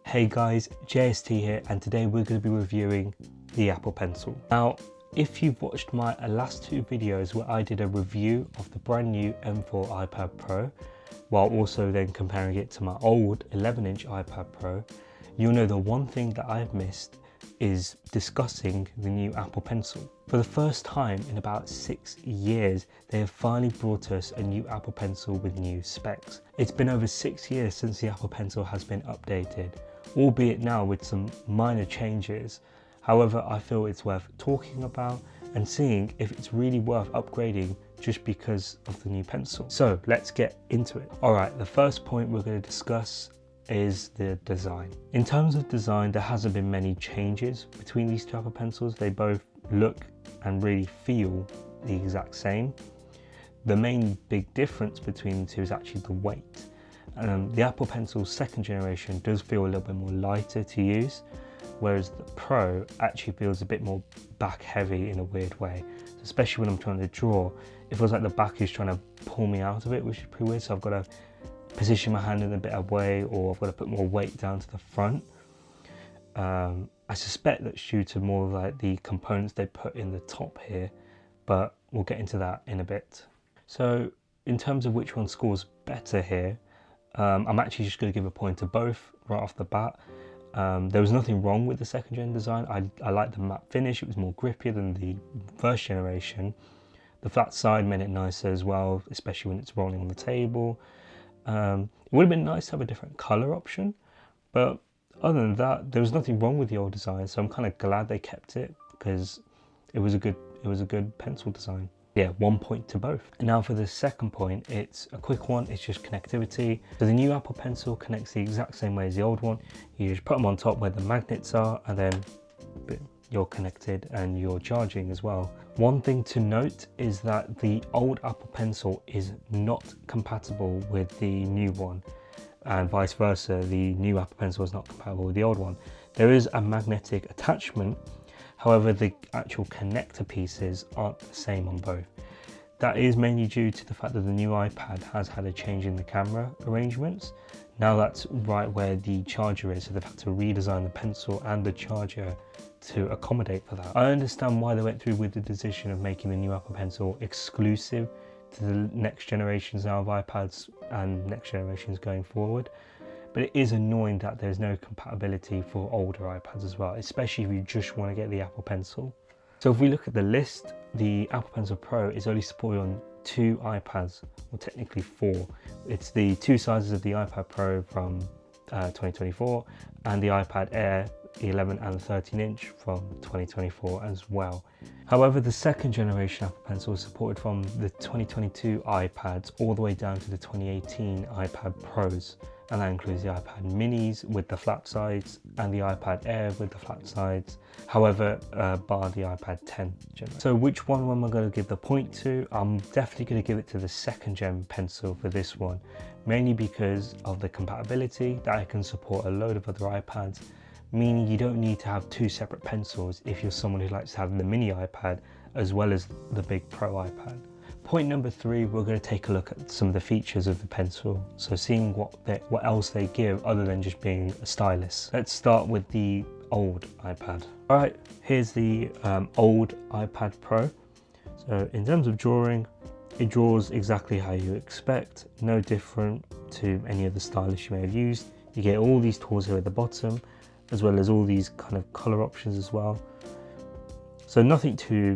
Hey guys, J.S.T here, and today we're going to be reviewing the Apple Pencil. Now, if you've watched my last two videos where I did a review of the brand new M4 iPad Pro, while also then comparing it to my old 11-inch iPad Pro, you'll know the one thing that I've missed is discussing the new Apple Pencil. For the first time in about 6 years, they have finally brought us a new Apple Pencil with new specs. It's been over 6 years since the Apple Pencil has been updated, albeit now with some minor changes. However, I feel it's worth talking about and seeing if it's really worth upgrading just because of the new pencil. So let's get into it. Alright, the first point we're going to discuss is the design. In terms of design, there hasn't been many changes between these two Apple Pencils. They both look and really feel the exact same. The main big difference between the two is actually the weight. The Apple Pencil second generation does feel a little bit more lighter to use, whereas the Pro actually feels a bit more back heavy in a weird way. Especially when I'm trying to draw, it feels like the back is trying to pull me out of it, which is pretty weird. So I've got to position my hand in a better way, or I've got to put more weight down to the front. I suspect that's due to more of like the components they put in the top here, but we'll get into that in a bit. So in terms of which one scores better here, I'm actually just going to give a point to both right off the bat. There was nothing wrong with the second gen design. I liked the matte finish. It was more grippier than the first generation. The flat side made it nicer as well, especially when it's rolling on the table. It would have been nice to have a different color option, but other than that, there was nothing wrong with the old design. So I'm kind of glad they kept it because it was a good pencil design. Yeah, 1 point to both. And now for the second point, it's a quick one. It's just connectivity. So the new Apple Pencil connects the exact same way as the old one. You just put them on top where the magnets are, and then you're connected and you're charging as well. One thing to note is that the old Apple Pencil is not compatible with the new one, and vice versa. The new Apple Pencil is not compatible with the old one. There is a magnetic attachment. However, the actual connector pieces aren't the same on both. That is mainly due to the fact that the new iPad has had a change in the camera arrangements. Now that's right where the charger is, so they've had to redesign the pencil and the charger to accommodate for that. I understand why they went through with the decision of making the new Apple Pencil exclusive to the next generations now of iPads and next generations going forward. But it is annoying that there's no compatibility for older iPads as well, especially if you just want to get the Apple Pencil. So if we look at the list, the Apple Pencil Pro is only supported on 2 iPads, or technically 4. It's the 2 sizes of the iPad Pro from 2024 and the iPad Air, the 11 and 13-inch from 2024 as well. However, the second generation Apple Pencil is supported from the 2022 iPads all the way down to the 2018 iPad Pros. And that includes the iPad minis with the flat sides and the iPad Air with the flat sides. However, bar the iPad 10 gen. So which one am I going to give the point to? I'm definitely going to give it to the second gen pencil for this one, mainly because of the compatibility that I can support a load of other iPads, meaning you don't need to have 2 separate pencils if you're someone who likes to have the mini iPad as well as the big Pro iPad. Point number 3, we're going to take a look at some of the features of the pencil. So seeing what else they give other than just being a stylus. Let's start with the old iPad. All right, here's the old iPad Pro. So in terms of drawing, it draws exactly how you expect. No different to any other stylus you may have used. You get all these tools here at the bottom, as well as all these kind of color options as well. So nothing too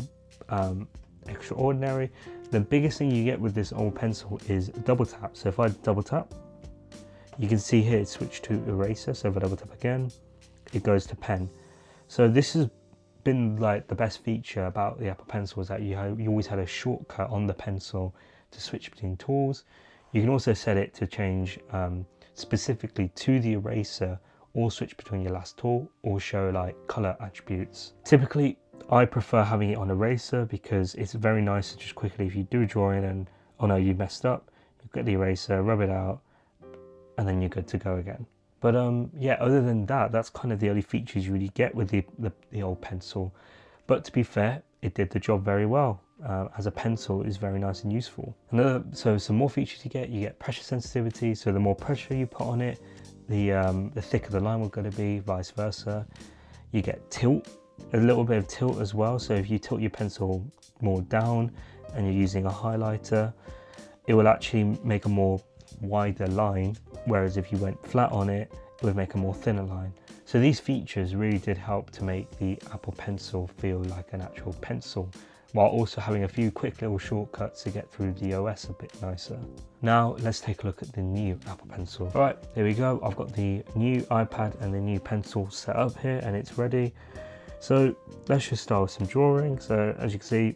extraordinary. The biggest thing you get with this old pencil is double tap. So if I double tap, you can see here it's switched to eraser. So if I double tap again, it goes to pen. So this has been like the best feature about the Apple Pencil, is that you always had a shortcut on the pencil to switch between tools. You can also set it to change specifically to the eraser, or switch between your last tool, or show like color attributes. Typically, I prefer having it on eraser because it's very nice to just quickly, if you do a drawing and oh no, you messed up, you get the eraser, rub it out, and then you're good to go again. But yeah, other than that, that's kind of the only features you really get with the old pencil. But to be fair, it did the job very well. As a pencil, is very nice and useful. So some more features you get pressure sensitivity. So the more pressure you put on it, the thicker the line will going to be, vice versa. You get tilt, a little bit of tilt as well. So if you tilt your pencil more down and you're using a highlighter, it will actually make a more wider line, whereas if you went flat on it, it would make a more thinner line. So these features really did help to make the Apple Pencil feel like an actual pencil, while also having a few quick little shortcuts to get through the OS a bit nicer. Now let's take a look at the new Apple Pencil. All right, there we go. I've got the new iPad and the new pencil set up here and it's ready. So let's just start with some drawing. So as you can see,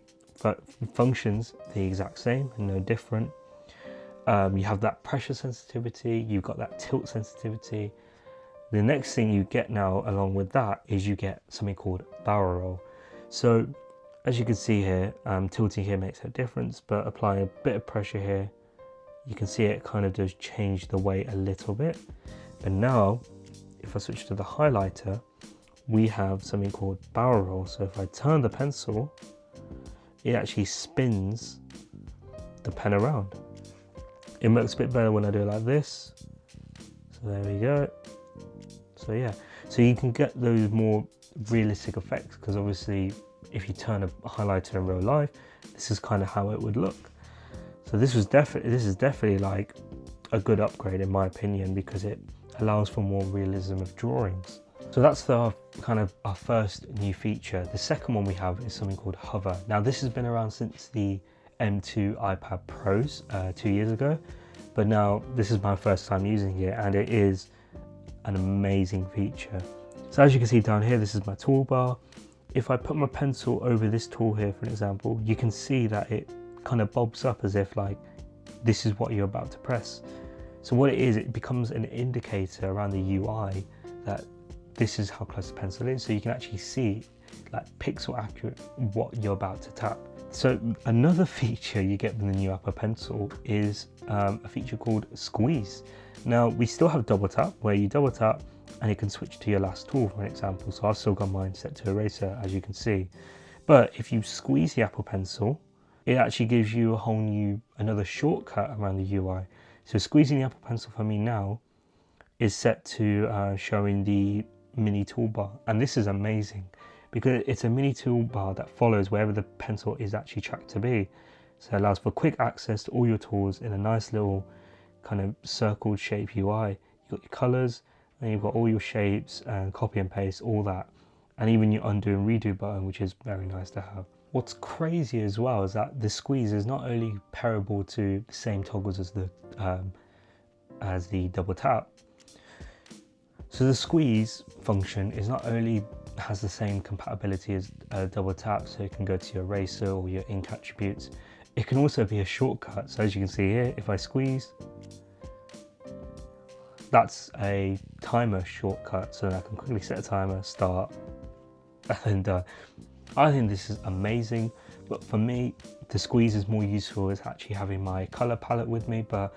functions the exact same and no different. You have that pressure sensitivity, you've got that tilt sensitivity. The next thing you get now along with that is you get something called barrel roll. So as you can see here, tilting here makes a difference, but applying a bit of pressure here, you can see it kind of does change the weight a little bit. But now, if I switch to the highlighter, we have something called barrel roll. So if I turn the pencil, it actually spins the pen around. It looks a bit better when I do it like this. So there we go. So yeah, so you can get those more realistic effects, because obviously if you turn a highlighter in real life, this is kind of how it would look. So this is definitely like a good upgrade in my opinion, because it allows for more realism of drawings. So that's our first new feature. The second one we have is something called hover. Now this has been around since the M2 iPad Pros 2 years ago, but now this is my first time using it and it is an amazing feature. So as you can see down here, this is my toolbar. If I put my pencil over this tool here, for example, you can see that it kind of bobs up as if like this is what you're about to press. So what it is, it becomes an indicator around the UI that this is how close the pencil is, so you can actually see like pixel accurate what you're about to tap. So another feature you get with the new Apple Pencil is a feature called squeeze. Now we still have double tap, where you double tap and it can switch to your last tool, for example. So I've still got mine set to eraser, as you can see. But if you squeeze the Apple Pencil, it actually gives you a whole new, another shortcut around the UI. So squeezing the Apple Pencil for me now is set to showing the mini toolbar. And this is amazing, because it's a mini toolbar that follows wherever the pencil is actually tracked to be. So it allows for quick access to all your tools in a nice little kind of circled shape UI. You've got your colors, and you've got all your shapes and copy and paste, all that. And even your undo and redo button, which is very nice to have. What's crazy as well is that the squeeze is not only pairable to the same toggles as the double tap. So the squeeze function is not only has the same compatibility as double tap, so it can go to your eraser or your ink attributes. It can also be a shortcut. So as you can see here, if I squeeze, that's a timer shortcut, so I can quickly set a timer, start, and done. I think this is amazing, but for me, the squeeze is more useful as actually having my color palette with me, but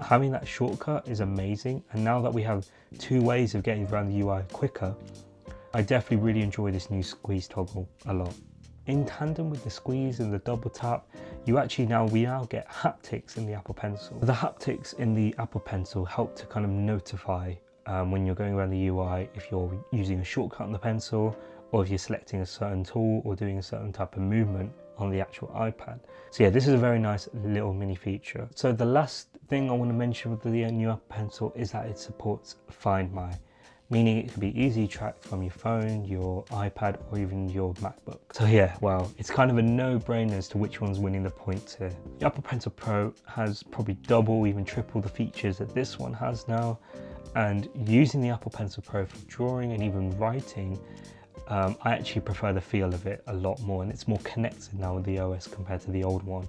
having that shortcut is amazing. And now that we have two ways of getting around the UI quicker, I definitely really enjoy this new squeeze toggle a lot. In tandem with the squeeze and the double tap, we now get haptics in the Apple Pencil. The haptics in the Apple Pencil help to kind of notify when you're going around the UI, if you're using a shortcut on the pencil, or if you're selecting a certain tool or doing a certain type of movement on the actual iPad. So yeah, this is a very nice little mini feature. So the last thing I want to mention with the new Apple Pencil is that it supports Find My, meaning it can be easily tracked from your phone, your iPad, or even your MacBook. So yeah, wow, it's kind of a no-brainer as to which one's winning the points here. The Apple Pencil Pro has probably double, even triple the features that this one has now. And using the Apple Pencil Pro for drawing and even writing, I actually prefer the feel of it a lot more, and it's more connected now with the OS compared to the old one.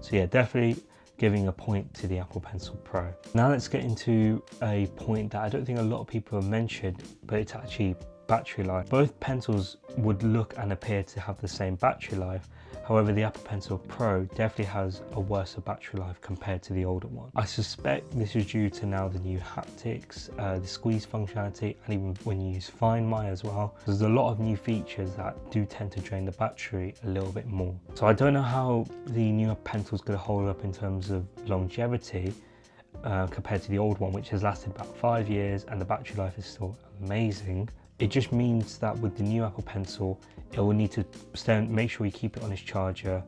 So yeah, definitely giving a point to the Apple Pencil Pro. Now let's get into a point that I don't think a lot of people have mentioned, but it's actually battery life. Both pencils would look and appear to have the same battery life. However, the Apple Pencil Pro definitely has a worse battery life compared to the older one. I suspect this is due to now the new haptics, the squeeze functionality, and even when you use Find My as well. There's a lot of new features that do tend to drain the battery a little bit more. So I don't know how the new pencil is going to hold up in terms of longevity, compared to the old one, which has lasted about 5 years and the battery life is still amazing. It just means that with the new Apple Pencil, it will need to make sure you keep it on its charger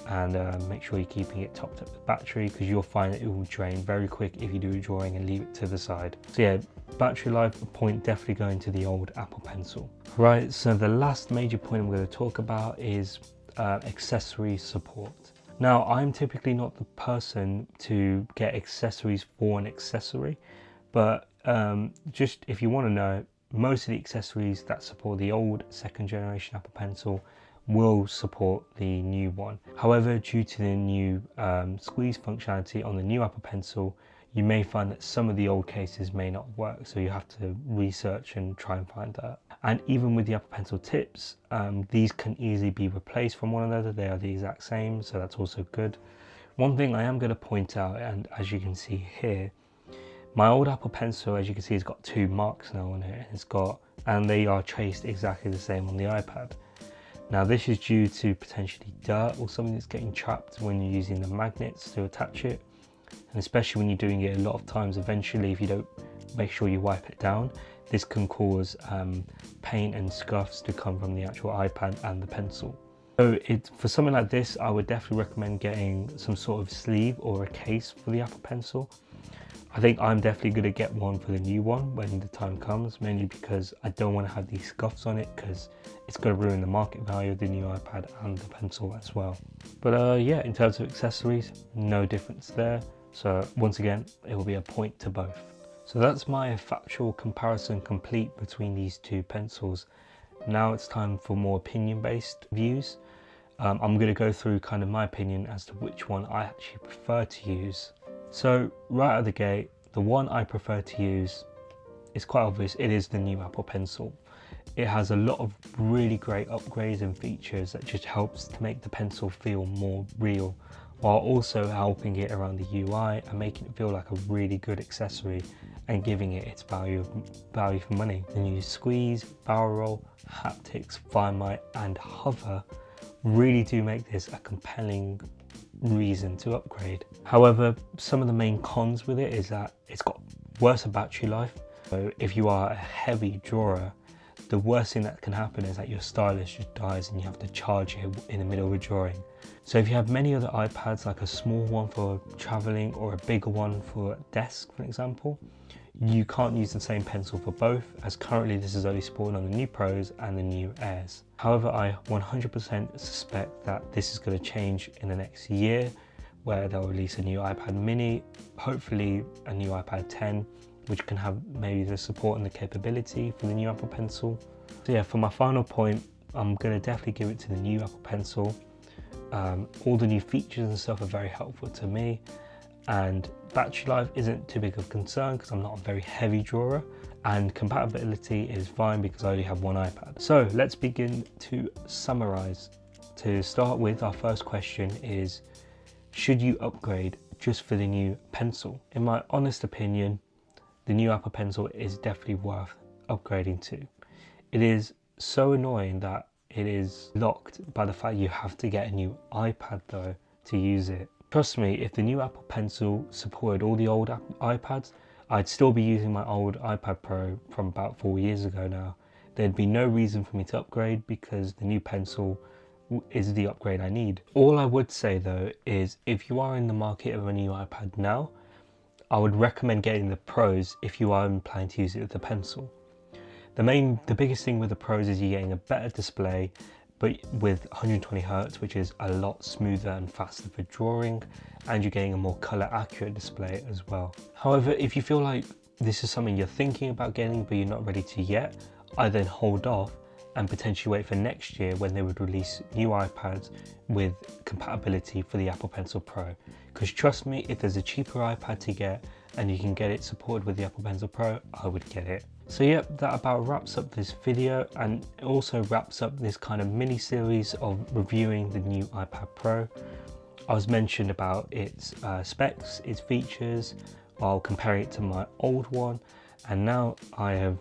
and make sure you're keeping it topped up with battery, because you'll find that it will drain very quick if you do a drawing and leave it to the side. So yeah, battery life point definitely going to the old Apple Pencil. Right, so the last major point I'm going to talk about is accessory support. Now, I'm typically not the person to get accessories for an accessory, but just if you want to know, most of the accessories that support the old second generation Apple Pencil will support the new one. However, due to the new squeeze functionality on the new Apple Pencil, you may find that some of the old cases may not work, so you have to research and try and find that. And even with the Apple Pencil tips, these can easily be replaced from one another. They are the exact same, so that's also good. One thing I am going to point out, and as you can see here, my old Apple Pencil, as you can see, has got 2 marks now on it. And they are traced exactly the same on the iPad. Now, this is due to potentially dirt or something that's getting trapped when you're using the magnets to attach it. And especially when you're doing it a lot of times, eventually, if you don't make sure you wipe it down, this can cause paint and scuffs to come from the actual iPad and the pencil. So for something like this, I would definitely recommend getting some sort of sleeve or a case for the Apple Pencil. I think I'm definitely going to get one for the new one when the time comes, mainly because I don't want to have these scuffs on it, because it's going to ruin the market value of the new iPad and the pencil as well. But yeah, in terms of accessories, no difference there. So once again, it will be a point to both. So that's my factual comparison complete between these two pencils. Now it's time for more opinion-based views. I'm going to go through kind of my opinion as to which one I actually prefer to use. So right out of the gate, the one I prefer to use is quite obvious. It is the new Apple Pencil. It has a lot of really great upgrades and features that just helps to make the pencil feel more real, while also helping it around the UI and making it feel like a really good accessory and giving it its value for money. The new squeeze, barrel roll, haptics, Find My and hover really do make this a compelling reason to upgrade. However, some of the main cons with it is that it's got worse battery life. So if you are a heavy drawer, the worst thing that can happen is that your stylus just dies and you have to charge it in the middle of a drawing. So if you have many other iPads, like a small one for traveling or a bigger one for a desk, for example, you can't use the same pencil for both, as currently this is only supported on the new Pros and the new Airs. However, I 100% suspect that this is going to change in the next year, where they'll release a new iPad mini, hopefully a new iPad 10, which can have maybe the support and the capability for the new Apple Pencil. So yeah, for my final point, I'm going to definitely give it to the new Apple Pencil. All the new features and stuff are very helpful to me, and battery life isn't too big of a concern because I'm not a very heavy drawer, and compatibility is fine because I only have one iPad. So let's begin to summarize. To start with, our first question is, should you upgrade just for the new pencil? In my honest opinion, the new Apple Pencil is definitely worth upgrading to. It is so annoying that it is locked by the fact you have to get a new iPad though to use it. Trust me, if the new Apple Pencil supported all the old iPads, I'd still be using my old iPad Pro from about 4 years ago now. There'd be no reason for me to upgrade because the new pencil is the upgrade I need. All I would say though is, if you are in the market of a new iPad now, I would recommend getting the Pros if you are planning to use it with the pencil. The biggest thing with the Pros is you're getting a better display, but with 120 Hz, which is a lot smoother and faster for drawing, and you're getting a more color accurate display as well. However, if you feel like this is something you're thinking about getting but you're not ready to yet, I then hold off and potentially wait for next year when they would release new iPads with compatibility for the Apple Pencil Pro. Because trust me, if there's a cheaper iPad to get and you can get it supported with the Apple Pencil Pro, I would get it. So yep, that about wraps up this video, and it also wraps up this kind of mini series of reviewing the new iPad Pro. I was mentioned about its specs, its features, while comparing it to my old one, and now I have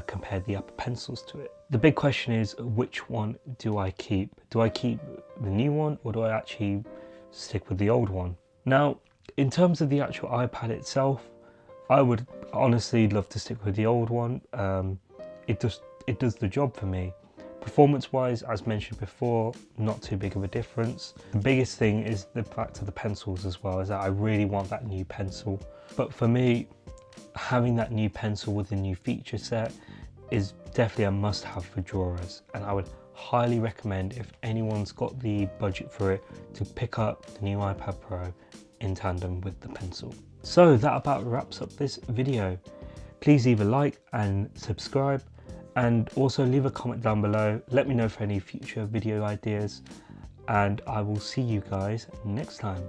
compared the Apple Pencils to it. The big question is, which one do I keep? Do I keep the new one or do I actually stick with the old one? Now, In terms of the actual iPad itself, I would honestly love to stick with the old one. It does the job for me. Performance wise, as mentioned before, not too big of a difference. The biggest thing is the fact of the pencils as well, is that I really want that new pencil. But for me, having that new pencil with the new feature set is definitely a must-have for drawers, and I would highly recommend, if anyone's got the budget for it, to pick up the new iPad Pro in tandem with the pencil. So that about wraps up this video. Please leave a like and subscribe, and also leave a comment down below. Let me know for any future video ideas, and I will see you guys next time.